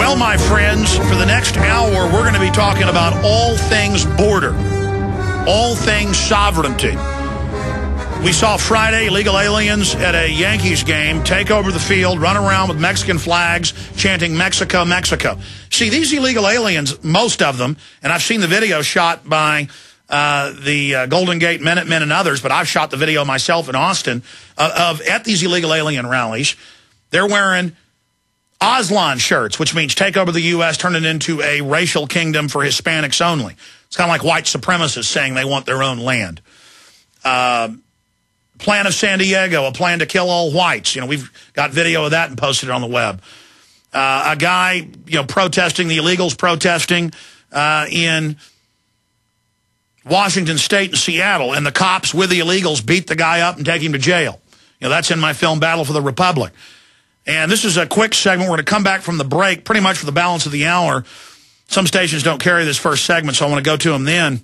Well, my friends, for the next hour, we're going to be talking about all things border, all things sovereignty. We saw Friday illegal aliens at a Yankees game take over the field, run around with Mexican flags, chanting Mexico, Mexico. See, these illegal aliens, most of them, and I've seen the video shot by the Golden Gate Minutemen and others, but I've shot the video myself in Austin at these illegal alien rallies. They're wearing Aslan shirts, which means take over the U.S., turn it into a racial kingdom for Hispanics only. It's kind of like white supremacists saying they want their own land. Plan of San Diego, a plan to kill all whites. You know, we've got video of that and posted it on the web. A guy, protesting, the illegals protesting in Washington State and Seattle, and the cops with the illegals beat the guy up and take him to jail. That's in my film Battle for the Republic. And this is a quick segment. We're going to come back from the break pretty much for the balance of the hour. Some stations don't carry this first segment, so I want to go to them then.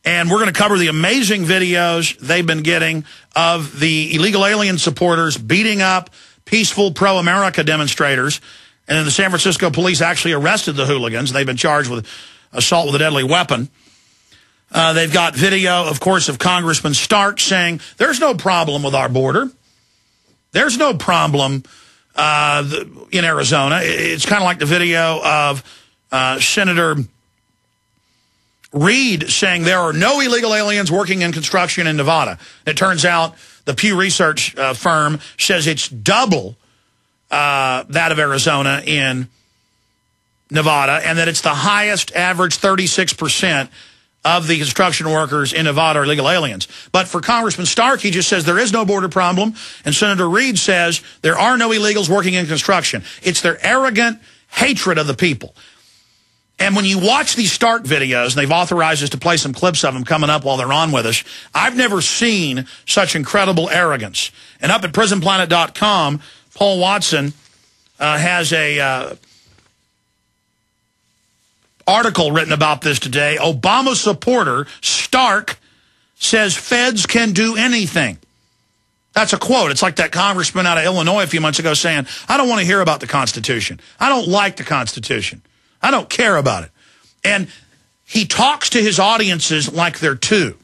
And we're going to cover the amazing videos they've been getting of the illegal alien supporters beating up peaceful pro-America demonstrators. And then the San Francisco police actually arrested the hooligans. They've been charged with assault with a deadly weapon. They've got video, of course, of Congressman Stark saying, there's no problem with our border. There's no problem in Arizona. It's kind of like the video of Senator Reid saying there are no illegal aliens working in construction in Nevada. It turns out the Pew Research firm says it's double that of Arizona in Nevada, and that it's the highest average 36% of the construction workers in Nevada are illegal aliens. But for Congressman Stark, he just says there is no border problem, and Senator Reid says there are no illegals working in construction. It's their arrogant hatred of the people. And when you watch these Stark videos, and they've authorized us to play some clips of them coming up while they're on with us, I've never seen such incredible arrogance. And up at prisonplanet.com, Paul Watson has a article written about this today. Obama supporter Stark says feds can do anything. That's a quote. It's like that congressman out of Illinois a few months ago saying, I don't want to hear about the Constitution. I don't like the Constitution. I don't care about it. And he talks to his audiences like they're two.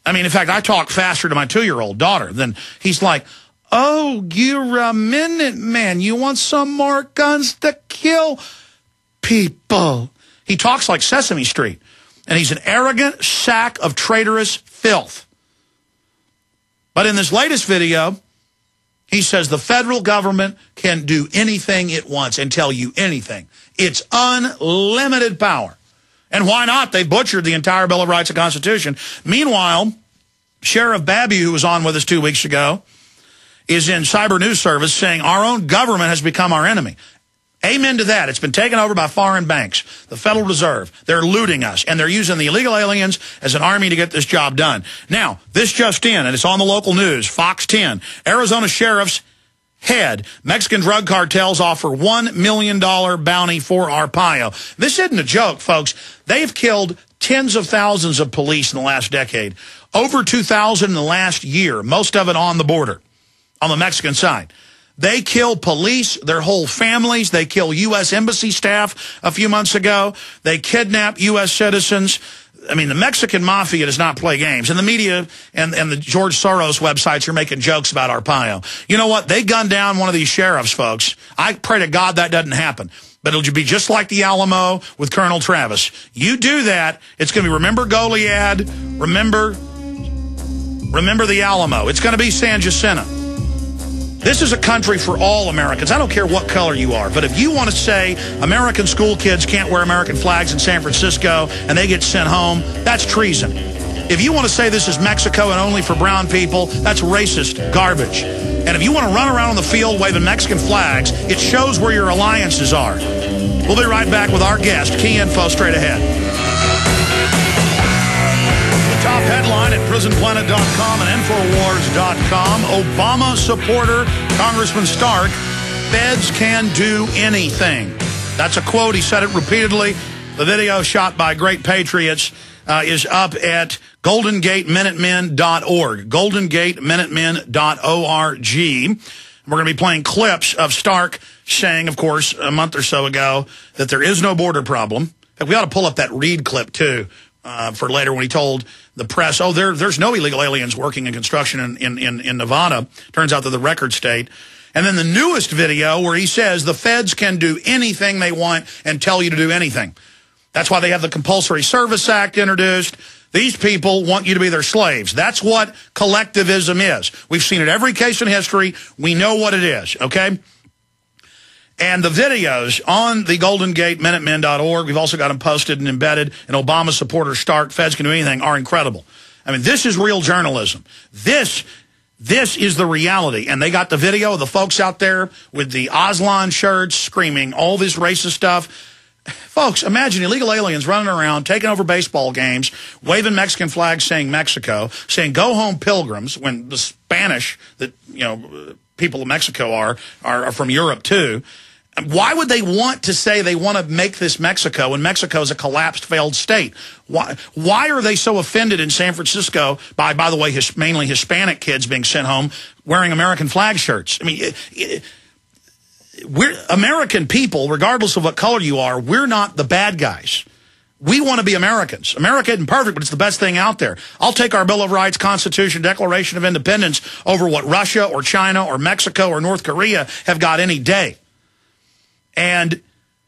I mean, in fact, I talk faster to my 2-year-old daughter than he's like, oh, you're a Minuteman. You want some more guns to kill people. He talks like Sesame Street, and he's an arrogant sack of traitorous filth. But in this latest video, he says the federal government can do anything it wants and tell you anything. It's unlimited power. And why not? They butchered the entire Bill of Rights and Constitution. Meanwhile, Sheriff Babby, who was on with us 2 weeks ago, is in Cyber News Service saying our own government has become our enemy. Amen to that. It's been taken over by foreign banks, the Federal Reserve. They're looting us, and they're using the illegal aliens as an army to get this job done. Now, this just in, and it's on the local news, Fox 10, Arizona sheriff's head, Mexican drug cartels offer $1 million bounty for Arpaio. This isn't a joke, folks. They've killed tens of thousands of police in the last decade, over 2,000 in the last year, most of it on the border, on the Mexican side. They kill police, their whole families. They kill U.S. embassy staff a few months ago. They kidnap U.S. citizens. I mean, the Mexican mafia does not play games. And the media and the George Soros websites are making jokes about Arpaio. You know what? They gunned down one of these sheriffs, folks. I pray to God that doesn't happen. But it'll be just like the Alamo with Colonel Travis. You do that, it's going to be remember Goliad, remember the Alamo. It's going to be San Jacinto. This is a country for all Americans. I don't care what color you are, but if you want to say American school kids can't wear American flags in San Francisco and they get sent home, that's treason. If you want to say this is Mexico and only for brown people, that's racist garbage. And if you want to run around on the field waving Mexican flags, it shows where your alliances are. We'll be right back with our guest. Key info straight ahead. Top headline at prisonplanet.com and Infowars.com. Obama supporter Congressman Stark, feds can do anything. That's a quote. He said it repeatedly. The video shot by great patriots is up at goldengateminutemen.org, goldengateminutemen.org. We're going to be playing clips of Stark saying, of course, a month or so ago that there is no border problem. We ought to pull up that Reed clip, too, for later when he told the press, oh, there's no illegal aliens working in construction in Nevada. Turns out they're the record state. And then the newest video where he says the feds can do anything they want and tell you to do anything. That's why they have the Compulsory Service Act introduced. These people want you to be their slaves. That's what collectivism is. We've seen it every case in history. We know what it is, okay? And the videos on the GoldenGateMinutemen.org, we've also got them posted and embedded, and Obama supporter Stark, Feds Can Do Anything, are incredible. I mean, this is real journalism. This is the reality. And they got the video of the folks out there with the Aslan shirts screaming all this racist stuff. Folks, imagine illegal aliens running around, taking over baseball games, waving Mexican flags, saying Mexico, saying go home pilgrims, when the Spanish that, you know, people of Mexico are from Europe too. Why would they want to say they want to make this Mexico when Mexico is a collapsed, failed state? Why are they so offended in San Francisco by the way, mainly Hispanic kids being sent home wearing American flag shirts? I mean, we're American people, regardless of what color you are, we're not the bad guys. We want to be Americans. America isn't perfect, but it's the best thing out there. I'll take our Bill of Rights, Constitution, Declaration of Independence over what Russia or China or Mexico or North Korea have got any day. And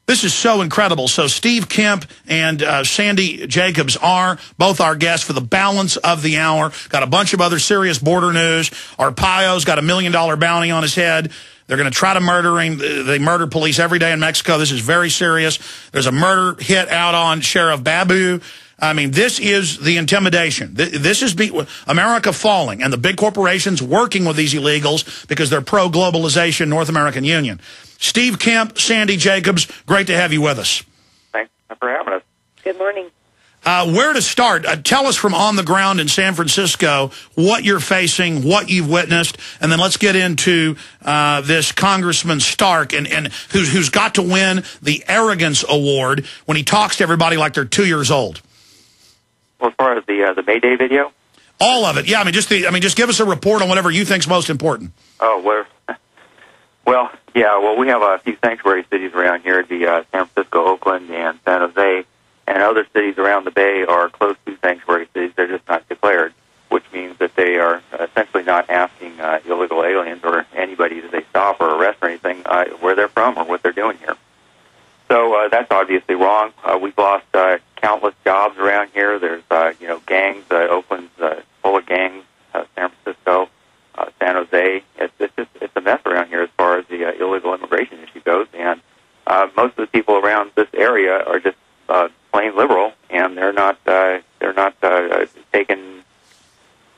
this is so incredible. So Steve Kemp and Sandi Jacobs are both our guests for the balance of the hour. Got a bunch of other serious border news. Arpaio's got $1 million bounty on his head. They're going to try to murder him. They murder police every day in Mexico. This is very serious. There's a murder hit out on Sheriff Babu. I mean, this is the intimidation. This is America falling, and the big corporations working with these illegals because they're pro-globalization, North American Union. Steve Kemp, Sandi Jacobs, great to have you with us. Thanks for having us. Good morning. Where to start? Tell us from on the ground in San Francisco what you're facing, what you've witnessed, and then let's get into this Congressman Stark and who's got to win the Arrogance Award when he talks to everybody like they're 2 years old. Well, as far as the May Day video? All of it, yeah. I mean, just give us a report on whatever you think's most important. Oh, well, yeah. Well, we have a few sanctuary cities around here: the San Francisco, Oakland, and San Jose, and other cities around the Bay are close to sanctuary cities. They're just not declared, which means that they are essentially not asking illegal aliens or anybody that they stop or arrest or anything where they're from or what they're doing here. So that's obviously wrong. We've lost countless jobs around here. There's gangs. Oakland's full of gangs. San Francisco, San Jose. It's a mess around here as far as the illegal immigration issue goes. And most of the people around this area are just plain liberal, and they're not taking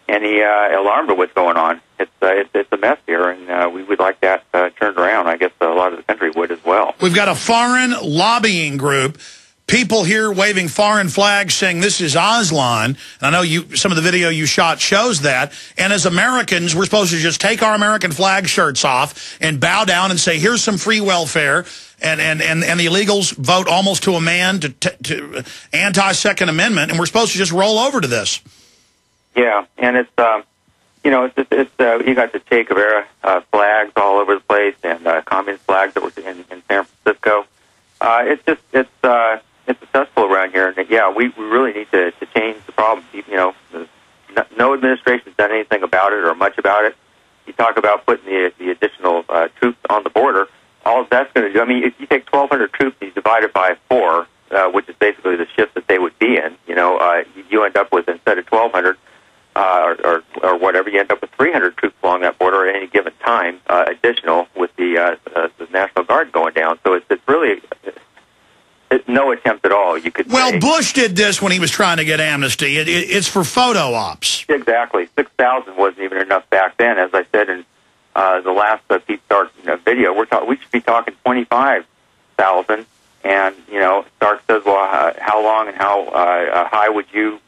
any alarm to what's going on. It's a mess here, and we would like that turned around. I guess a lot of the country would as well. We've got a foreign lobbying group, people here waving foreign flags saying this is Aslan. And I know some of the video you shot shows that. And as Americans, we're supposed to just take our American flag shirts off and bow down and say, here's some free welfare. And the illegals vote almost to a man to anti-Second Amendment, and we're supposed to just roll over to this. Yeah, and it's you got the Che Guevara flags all over the place, and communist flags that were in San Francisco. It's a cesspool around here, and yeah, we really need to change the problem. No administration's done anything about it or much about it. You talk about putting the additional troops on the border. All that's going to do, I mean, if you take 1,200 troops and you divide it by 4, which is basically the shift that they would be in, you end up with, instead of 1,200 or whatever, you end up with 300 troops along that border at any given time, additional with the National Guard going down. So it's really no attempt at all, you could say. Well, Bush did this when he was trying to get amnesty. It's for photo ops. Exactly. 6,000 wasn't even enough back then. As I said in the last Pete Stark video, we should be talking 25,000. And, Stark says, well, how long and how high would you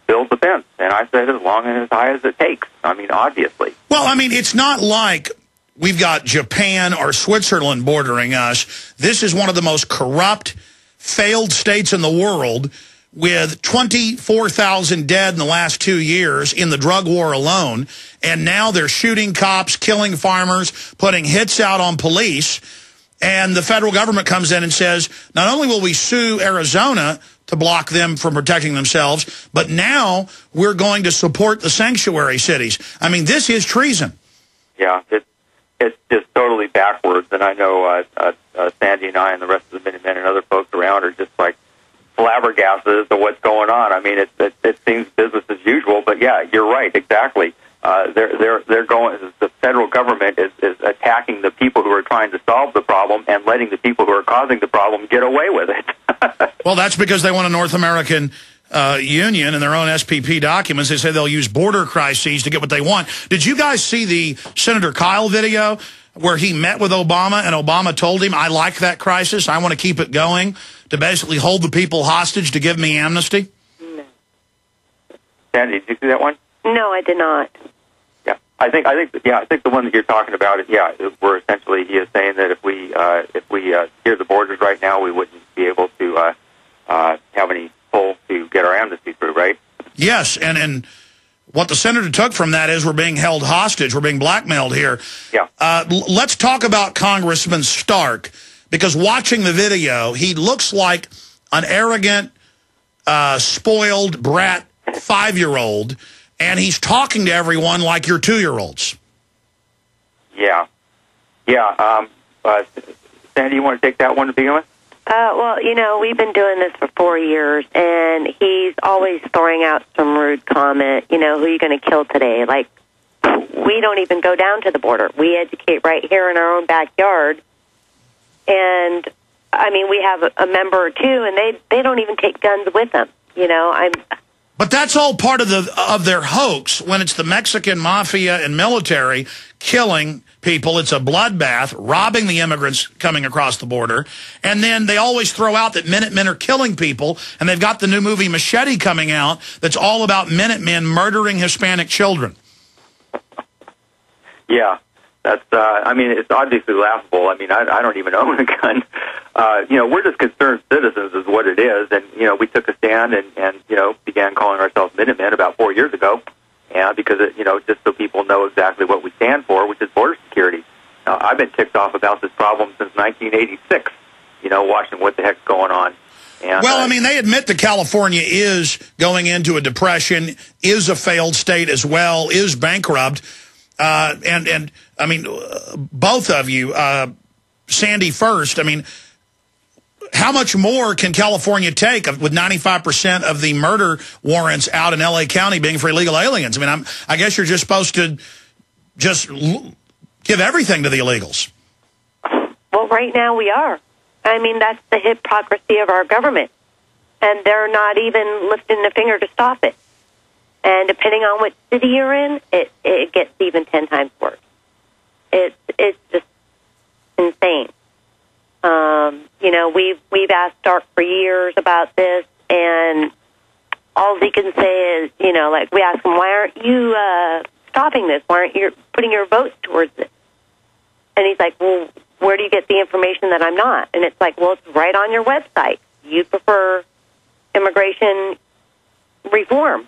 build the fence? And I said, as long and as high as it takes. I mean, obviously. Well, I mean, it's not like we've got Japan or Switzerland bordering us. This is one of the most corrupt, failed states in the world, with 24,000 dead in the last 2 years in the drug war alone. And now they're shooting cops, killing farmers, putting hits out on police. And the federal government comes in and says, not only will we sue Arizona to block them from protecting themselves, but now we're going to support the sanctuary cities. I mean, this is treason. Yeah, it's just totally backwards. And I know Sandi and I and the rest of the Minutemen and other folks around are just like flabbergasted as to what's going on. I mean, it seems business as usual, but yeah, you're right, exactly. They're going. The federal government is attacking the people who are trying to solve the problem and letting the people who are causing the problem get away with it. Well, that's because they want a North American union in their own SPP documents. They say they'll use border crises to get what they want. Did you guys see the Senator Kyle video where he met with Obama and Obama told him, I like that crisis, I want to keep it going, to basically hold the people hostage to give me amnesty? No. Sandi, did you see that one? No, I did not. Yeah, I think the one that you're talking about is, where essentially he is saying that if we secure the borders right now, we wouldn't be able to have any pull to get our amnesty through, right? Yes, and what the senator took from that is we're being held hostage, we're being blackmailed here. Yeah. Let's talk about Congressman Stark, because watching the video, he looks like an arrogant, spoiled brat 5-year-old, and he's talking to everyone like you're 2-year-olds. Yeah. Sandi, you want to take that one to begin with? Well, you know, we've been doing this for 4 years, and he's always throwing out some rude comment, you know, who are you going to kill today? Like, we don't even go down to the border. We educate right here in our own backyard. And, I mean, we have a member or two, and they don't even take guns with them, you know. But that's all part of their hoax. When it's the Mexican mafia and military killing people, it's a bloodbath, robbing the immigrants coming across the border. And then they always throw out that Minutemen are killing people, and they've got the new movie Machete coming out that's all about Minutemen murdering Hispanic children. Yeah, that's, I mean, it's obviously laughable. I mean, I don't even own a gun. You know, we're just concerned citizens is what it is. And, you know, we took a stand and you know, began calling ourselves Minutemen about 4 years ago. Yeah, because, you know, just so people know exactly what we stand for, which is border security. Now, I've been ticked off about this problem since 1986, you know, watching what the heck's going on. And, well, I mean, they admit that California is going into a depression, is a failed state as well, is bankrupt. And I mean, both of you, Sandi first, I mean, how much more can California take with 95% of the murder warrants out in L.A. County being for illegal aliens? I mean, I guess you're just supposed to just give everything to the illegals. Well, right now we are. I mean, that's the hypocrisy of our government. And they're not even lifting a finger to stop it. And depending on what city you're in, it gets even 10 times worse. It's just insane. You know, we've asked Stark for years about this, and all he can say is, you know, like we ask him, why aren't you stopping this? Why aren't you putting your votes towards this? And he's like, well, where do you get the information that I'm not? And it's like, well, it's right on your website. You prefer immigration reform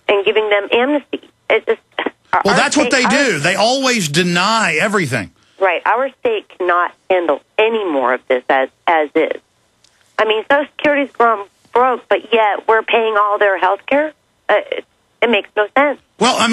and giving them amnesty. It's just, well, that's what they do. They always deny everything. Right. Our state cannot handle any more of this as is. I mean, Social Security's grown broke, but yet we're paying all their health care. It makes no sense. Well, I mean,